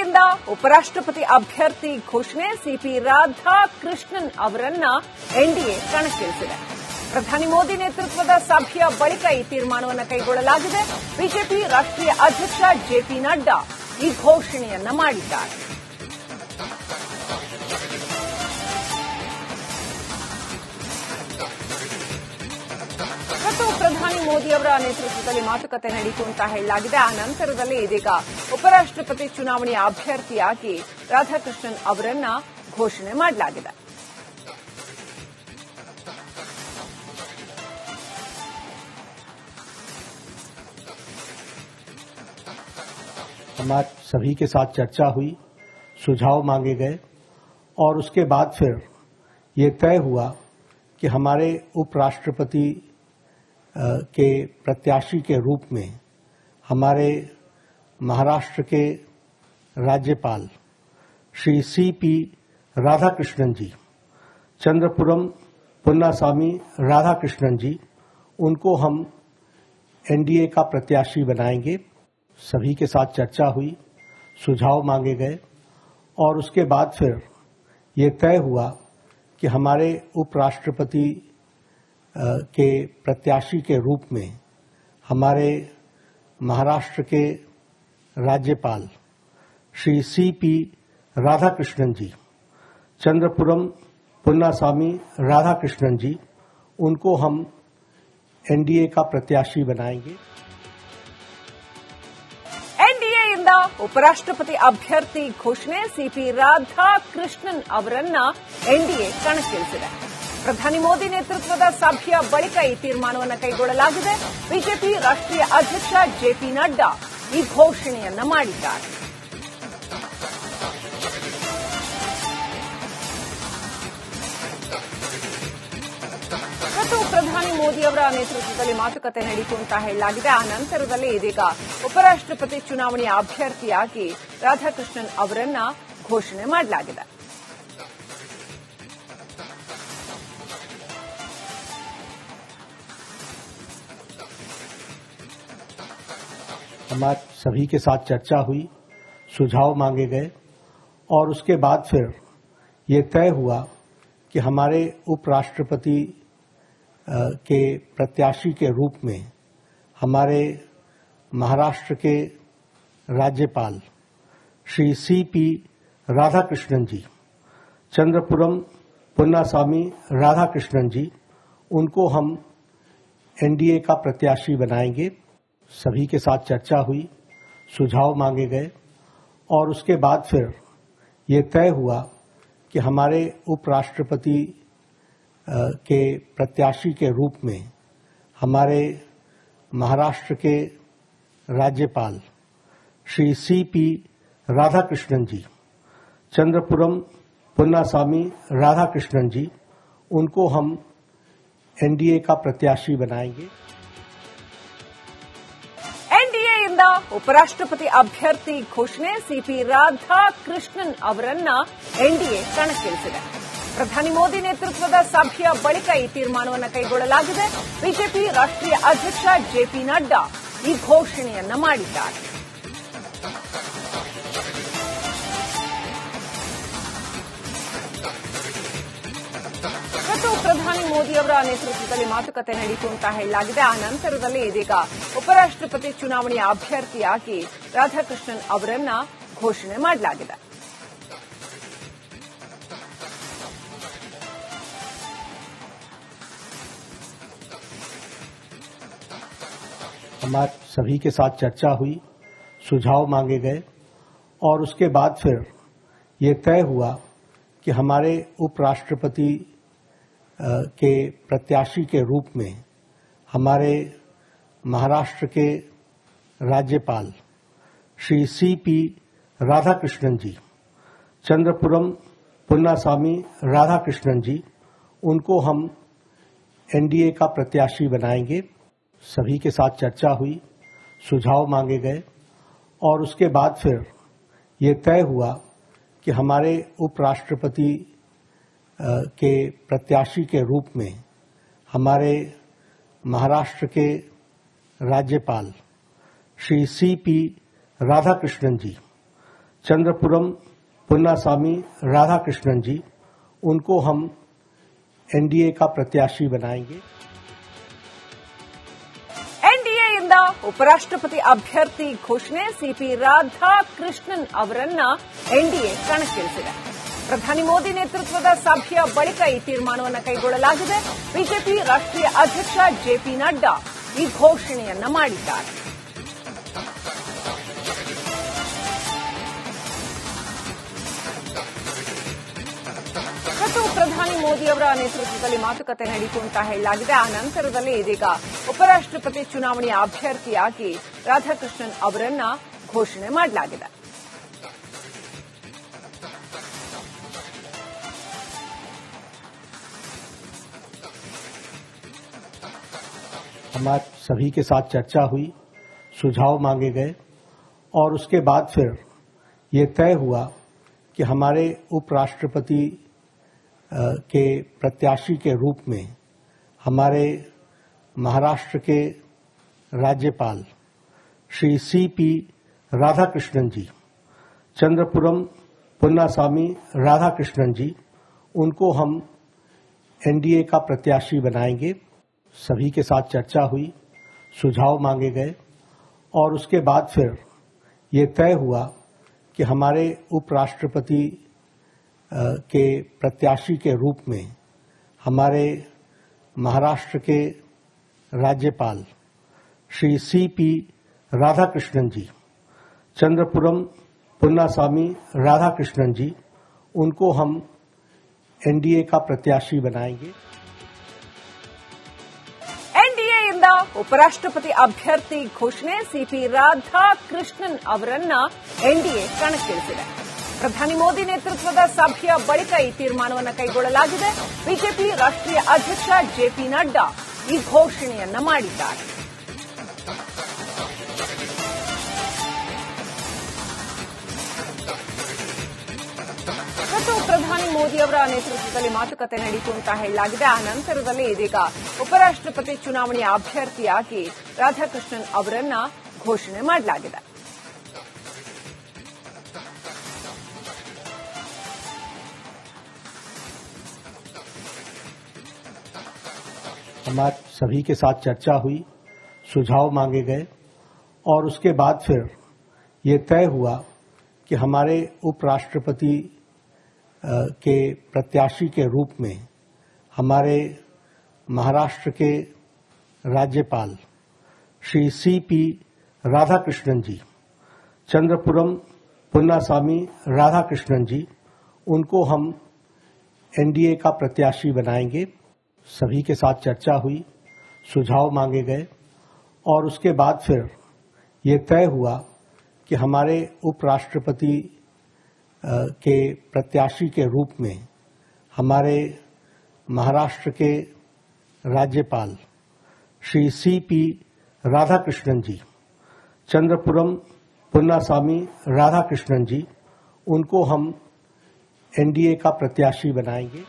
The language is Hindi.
ಎನ್ಡಿಎಯಿಂದ ಉಪರಾಷ್ಟ್ರಪತಿ ಅಭ್ಯರ್ಥಿ ಘೋಷಣೆ. ಸಿಪಿ ರಾಧಾಕೃಷ್ಣನ್ ಅವರನ್ನ ಎನ್ಡಿಎ ಕಣಕ್ಕಿಳಿಸಿದೆ. ಪ್ರಧಾನಿ ಮೋದಿ ನೇತೃತ್ವದ ಸಭೆಯ ಬಳಿಕ ಈ ತೀರ್ಮಾನವನ್ನು ಕೈಗೊಳ್ಳಲಾಗಿದೆ. ಬಿಜೆಪಿ ರಾಷ್ಟ್ರೀಯ ಅಧ್ಯಕ್ಷ ಜೆಪಿ ನಡ್ಡಾ ಈ ಘೋಷಣೆಯನ್ನ ಮಾಡಿದ್ದಾರೆ. ಮತ್ತು ಪ್ರಧಾನಿ ಮೋದಿ ಅವರ ನೇತೃತ್ವದಲ್ಲಿ ಮಾತುಕತೆ ನಡೆಯಿತು ಅಂತ ಹೇಳಲಾಗಿದೆ. ಆ ನಂತರದಲ್ಲಿ ಇದೀಗ ಉಪರಾಷ್ಟ್ರಪತಿ ಚುನಾವಣೆಯ ಅಭ್ಯರ್ಥಿಯಾಗಿ ರಾಧಾಕೃಷ್ಣನ್ ಅವರನ್ನ ಘೋಷಣೆ ಮಾಡಲಾಗಿದೆ. हमारे सभी के साथ चर्चा हुई, सुझाव मांगे गए और उसके बाद फिर ये तय हुआ कि हमारे उपराष्ट्रपति के प्रत्याशी के रूप में हमारे महाराष्ट्र के राज्यपाल श्री सीपी राधाकृष्णन जी, चंद्रपुरम पुन्नास्वामी राधाकृष्णन जी, उनको हम एनडीए का प्रत्याशी बनाएंगे. सभी के साथ चर्चा हुई, सुझाव मांगे गए और उसके बाद फिर ये तय हुआ कि हमारे उपराष्ट्रपति के प्रत्याशी के रूप में हमारे महाराष्ट्र के राज्यपाल श्री सीपी राधाकृष्णन जी, चंद्रपुरम पुन्नास्वामी राधाकृष्णन जी, उनको हम एनडीए का प्रत्याशी बनाएंगे. ಎನ್ಡಿಎಯಿಂದ ಉಪರಾಷ್ಟ್ರಪತಿ ಅಭ್ಯರ್ಥಿ ಘೋಷಣೆ. ಸಿಪಿ ರಾಧಾಕೃಷ್ಣನ್ ಅವರನ್ನ ಎನ್ಡಿಎ ಕಣಕ್ಕಿಳಿಸಿದೆ. ಪ್ರಧಾನಿ ಮೋದಿ ನೇತೃತ್ವದ ಸಭೆಯ ಬಳಿಕ ಈ ತೀರ್ಮಾನವನ್ನು ಕೈಗೊಳ್ಳಲಾಗಿದೆ. ಬಿಜೆಪಿ ರಾಷ್ಟ್ರೀಯ ಅಧ್ಯಕ್ಷ ಜೆಪಿ ನಡ್ಡಾ ಈ ಘೋಷಣೆಯನ್ನ ಮಾಡಿದ್ದಾರೆ. ಮತ್ತು ಪ್ರಧಾನಿ ಮೋದಿ ಅವರ ನೇತೃತ್ವದಲ್ಲಿ ಮಾತುಕತೆ ನಡೆಯಿತು ಅಂತ ಹೇಳಲಾಗಿದೆ. ಆ ನಂತರದಲ್ಲಿ ಇದೀಗ ಉಪರಾಷ್ಟ್ರಪತಿ ಚುನಾವಣೆಯ ಅಭ್ಯರ್ಥಿಯಾಗಿ ರಾಧಾಕೃಷ್ಣನ್ ಅವರನ್ನ ಘೋಷಣೆ ಮಾಡಲಾಗಿದೆ. हमारे सभी के साथ चर्चा हुई, सुझाव मांगे गए और उसके बाद फिर ये तय हुआ कि हमारे उपराष्ट्रपति के प्रत्याशी के रूप में हमारे महाराष्ट्र के राज्यपाल श्री सीपी राधाकृष्णन जी, चंद्रपुरम पुन्नास्वामी राधाकृष्णन जी, उनको हम एनडीए का प्रत्याशी बनाएंगे. सभी के साथ चर्चा हुई, सुझाव मांगे गए और उसके बाद फिर ये तय हुआ कि हमारे उपराष्ट्रपति के प्रत्याशी के रूप में हमारे महाराष्ट्र के राज्यपाल श्री सीपी राधाकृष्णन जी, चंद्रपुरम पुन्नास्वामी राधाकृष्णन जी, उनको हम एनडीए का प्रत्याशी बनाएंगे. ಎನ್ಡಿಎಯಿಂದ ಉಪರಾಷ್ಟ್ರಪತಿ ಅಭ್ಯರ್ಥಿ ಘೋಷಣೆ. ಸಿಪಿ ರಾಧಾಕೃಷ್ಣನ್ ಅವರನ್ನ ಎನ್ಡಿಎ ಕಣಕ್ಕಿಳಿಸಿದೆ. ಪ್ರಧಾನಿ ಮೋದಿ ನೇತೃತ್ವದ ಸಭೆಯ ಬಳಿಕ ಈ ತೀರ್ಮಾನವನ್ನು ಕೈಗೊಳ್ಳಲಾಗಿದೆ. ಬಿಜೆಪಿ ರಾಷ್ಟ್ರೀಯ ಅಧ್ಯಕ್ಷ ಜೆಪಿ ನಡ್ಡಾ ಈ ಘೋಷಣೆಯನ್ನ ಮಾಡಿದ್ದಾರೆ. ಮತ್ತು ಪ್ರಧಾನಿ ಮೋದಿ ಅವರ ನೇತೃತ್ವದಲ್ಲಿ ಮಾತುಕತೆ ನಡೆಯಿತು ಅಂತ ಹೇಳಲಾಗಿದೆ. ಆ ನಂತರದಲ್ಲಿ ಇದೀಗ ಉಪರಾಷ್ಟ್ರಪತಿ ಚುನಾವಣೆಯ ಅಭ್ಯರ್ಥಿಯಾಗಿ ರಾಧಾಕೃಷ್ಣನ್ ಅವರನ್ನ ಘೋಷಣೆ ಮಾಡಲಾಗಿದೆ. हमारे सभी के साथ चर्चा हुई, सुझाव मांगे गए और उसके बाद फिर ये तय हुआ कि हमारे उपराष्ट्रपति के प्रत्याशी के रूप में हमारे महाराष्ट्र के राज्यपाल श्री सीपी राधाकृष्णन जी, चंद्रपुरम पुन्नास्वामी राधाकृष्णन जी, उनको हम एनडीए का प्रत्याशी बनाएंगे. सभी के साथ चर्चा हुई, सुझाव मांगे गए और उसके बाद फिर ये तय हुआ कि हमारे उपराष्ट्रपति के प्रत्याशी के रूप में हमारे महाराष्ट्र के राज्यपाल श्री सीपी राधाकृष्णन जी, चंद्रपुरम पुन्नास्वामी राधाकृष्णन जी, उनको हम एनडीए का प्रत्याशी बनाएंगे। ಎನ್ಡಿಎಯಿಂದ ಉಪರಾಷ್ಟ್ರಪತಿ ಅಭ್ಯರ್ಥಿ ಘೋಷಣೆ, ಸಿಪಿ ರಾಧಾಕೃಷ್ಣನ್ ಅವರನ್ನ ಎನ್ಡಿಎ ಕಣಕ್ಕಿಳಿಸಿದೆ. ಪ್ರಧಾನಿ ಮೋದಿ ನೇತೃತ್ವದ ಸಭೆಯ ಬಳಿಕ ಈ ತೀರ್ಮಾನವನ್ನು ಕೈಗೊಳ್ಳಲಾಗಿದೆ. ಬಿಜೆಪಿ ರಾಷ್ಟ್ರೀಯ ಅಧ್ಯಕ್ಷ ಜೆಪಿ ನಡ್ಡಾ ಈ ಘೋಷಣೆಯನ್ನ ಮಾಡಿದ್ದಾರೆ. ಮತ್ತು ಪ್ರಧಾನಿ ಮೋದಿ ಅವರ ನೇತೃತ್ವದಲ್ಲಿ ಮಾತುಕತೆ ನಡೆಯಿತು ಅಂತ ಹೇಳಲಾಗಿದೆ. ಆ ನಂತರದಲ್ಲಿ ಇದೀಗ ಉಪರಾಷ್ಟ್ರಪತಿ ಚುನಾವಣೆಯ ಅಭ್ಯರ್ಥಿಯಾಗಿ ರಾಧಾಕೃಷ್ಣನ್ ಅವರನ್ನ ಘೋಷಣೆ ಮಾಡಲಾಗಿದೆ. हमारे सभी के साथ चर्चा हुई, सुझाव मांगे गए और उसके बाद फिर ये तय हुआ कि हमारे उपराष्ट्रपति के प्रत्याशी के रूप में हमारे महाराष्ट्र के राज्यपाल श्री सीपी राधाकृष्णन जी, चंद्रपुरम पुन्नास्वामी राधाकृष्णन जी, उनको हम एनडीए का प्रत्याशी बनाएंगे। सभी के साथ चर्चा हुई, सुझाव मांगे गए और उसके बाद फिर ये तय हुआ कि हमारे उपराष्ट्रपति के प्रत्याशी के रूप में हमारे महाराष्ट्र के राज्यपाल श्री सीपी राधाकृष्णन जी, चंद्रपुरम पुन्नास्वामी राधाकृष्णन जी, उनको हम एनडीए का प्रत्याशी बनाएंगे। ಎನ್ಡಿಎಯಿಂದ ಉಪರಾಷ್ಟ್ರಪತಿ ಅಭ್ಯರ್ಥಿ ಘೋಷಣೆ, ಸಿಪಿ ರಾಧಾಕೃಷ್ಣನ್ ಅವರನ್ನ ಎನ್ಡಿಎ ಕಣಕ್ಕಿಳಿಸಿದೆ. ಪ್ರಧಾನಿ ಮೋದಿ ನೇತೃತ್ವದ ಸಭೆಯ ಬಳಿಕ ಈ ತೀರ್ಮಾನವನ್ನು ಕೈಗೊಳ್ಳಲಾಗಿದೆ. ಬಿಜೆಪಿ ರಾಷ್ಟ್ರೀಯ ಅಧ್ಯಕ್ಷ ಜೆಪಿ ನಡ್ಡಾ ಈ ಘೋಷಣೆಯನ್ನ ಮಾಡಿದ್ದಾರೆ. ಮತ್ತು ಪ್ರಧಾನಿ ಮೋದಿ ಅವರ ನೇತೃತ್ವದಲ್ಲಿ ಮಾತುಕತೆ ನಡೆಯಿತು ಅಂತ ಹೇಳಲಾಗಿದೆ. ಆ ನಂತರದಲ್ಲಿ ಇದೀಗ ಉಪರಾಷ್ಟ್ರಪತಿ ಚುನಾವಣೆಯ ಅಭ್ಯರ್ಥಿಯಾಗಿ ರಾಧಾಕೃಷ್ಣನ್ ಅವರನ್ನ ಘೋಷಣೆ ಮಾಡಲಾಗಿದೆ. हमारे सभी के साथ चर्चा हुई, सुझाव मांगे गए और उसके बाद फिर ये तय हुआ कि हमारे उपराष्ट्रपति के प्रत्याशी के रूप में हमारे महाराष्ट्र के राज्यपाल श्री सीपी राधाकृष्णन जी, चंद्रपुरम पुन्नास्वामी राधाकृष्णन जी, उनको हम एनडीए का प्रत्याशी बनाएंगे। सभी के साथ चर्चा हुई, सुझाव मांगे गए और उसके बाद फिर ये तय हुआ कि हमारे उपराष्ट्रपति के प्रत्याशी के रूप में हमारे महाराष्ट्र के राज्यपाल श्री सीपी राधाकृष्णन जी, चंद्रपुरम पुन्नास्वामी राधाकृष्णन जी, उनको हम एनडीए का प्रत्याशी बनाएंगे।